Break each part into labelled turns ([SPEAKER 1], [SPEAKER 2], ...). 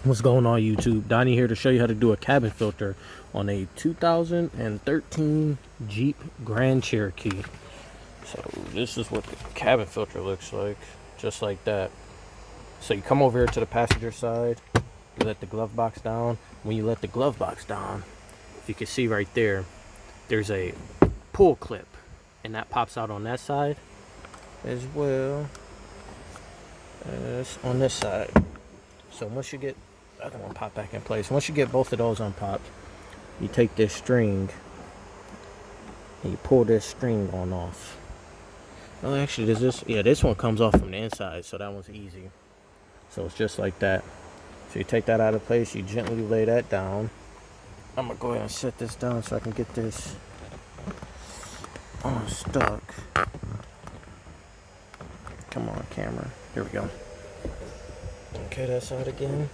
[SPEAKER 1] What's going on, YouTube? Donnie here to show you how to do a cabin filter on a 2013 Jeep Grand Cherokee. So this is what the cabin filter looks like, just like that. So you come over here to the passenger side, you let the glove box down. When you let the glove box down, if you can see right there, there's a pull clip, and that pops out on that side as well as on this side. So once you get the other one pop back in place, once you get both of those unpopped, you take this string and you pull this string on off. Oh, actually, does this? Yeah, this one comes off from the inside, so that one's easy. So it's just like that. So you take that out of place, you gently lay that down. I'm gonna go ahead and set this down so I can get this unstuck. Come on, camera. Here we go. Okay, that's out again.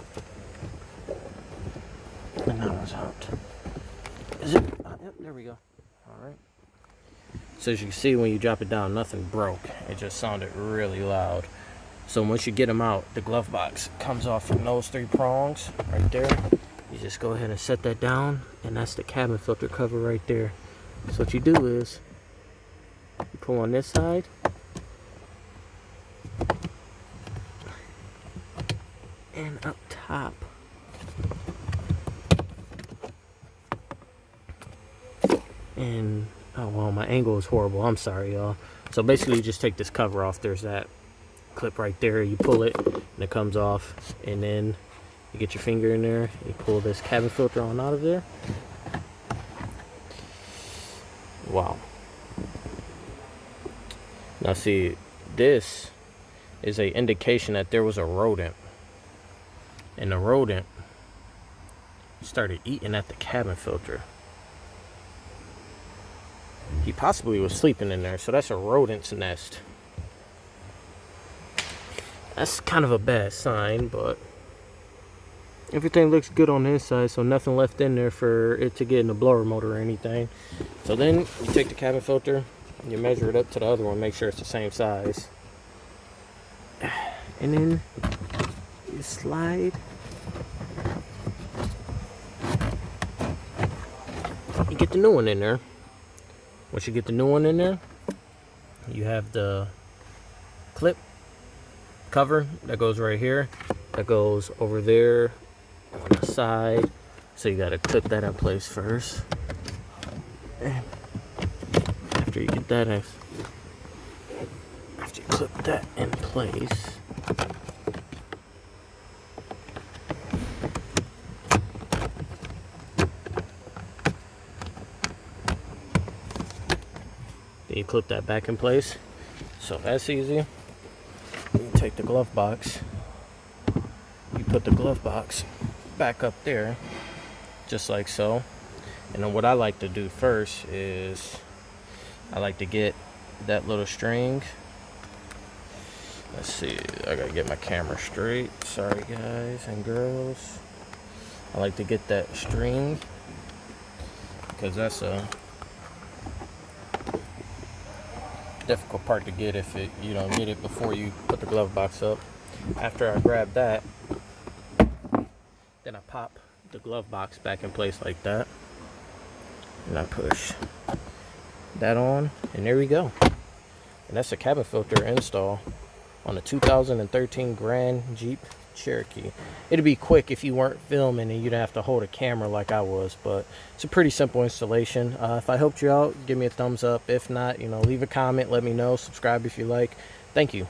[SPEAKER 1] And that one's out. Is it? Yep, there we go. Alright. So as you can see, when you drop it down, nothing broke. It just sounded really loud. So once you get them out, the glove box comes off from those three prongs right there. You just go ahead and set that down, and that's the cabin filter cover right there. So what you do is, you pull on this side, and up top. And oh well, my angle is horrible, I'm sorry, y'all. So basically you just take this cover off. There's that clip right there, you pull it and it comes off, and then you get your finger in there, you pull this cabin filter on out of there. Wow. Now see, this is a indication that there was a rodent, and the rodent started eating at the cabin filter. He possibly was sleeping in there, so that's a rodent's nest. That's kind of a bad sign, but everything looks good on the inside, so nothing left in there for it to get in the blower motor or anything. So then you take the cabin filter, you measure it up to the other one, make sure it's the same size, and then you slide. You get the new one in there. Once you get the new one in there, you have the clip cover that goes right here, that goes over there on the side. So you got to clip that in place first. And after you get that, after you clip that in place, then you clip that back in place. So that's easy. You take the glove box, you put the glove box back up there, just like so. And then what I like to do first is I like to get that little string. Let's see, I gotta get my camera straight. Sorry guys and girls. I like to get that string because that's a difficult part to get if you don't get it before you put the glove box up. After I grab that, then I pop the glove box back in place like that, and I push that on, and there we go. And that's a cabin filter install on a 2013 Grand Jeep Cherokee. It'd be quick if you weren't filming and you'd have to hold a camera like I was, but it's a pretty simple installation. If I helped you out, give me a thumbs up. If not, leave a comment, let me know, subscribe if you like. Thank you.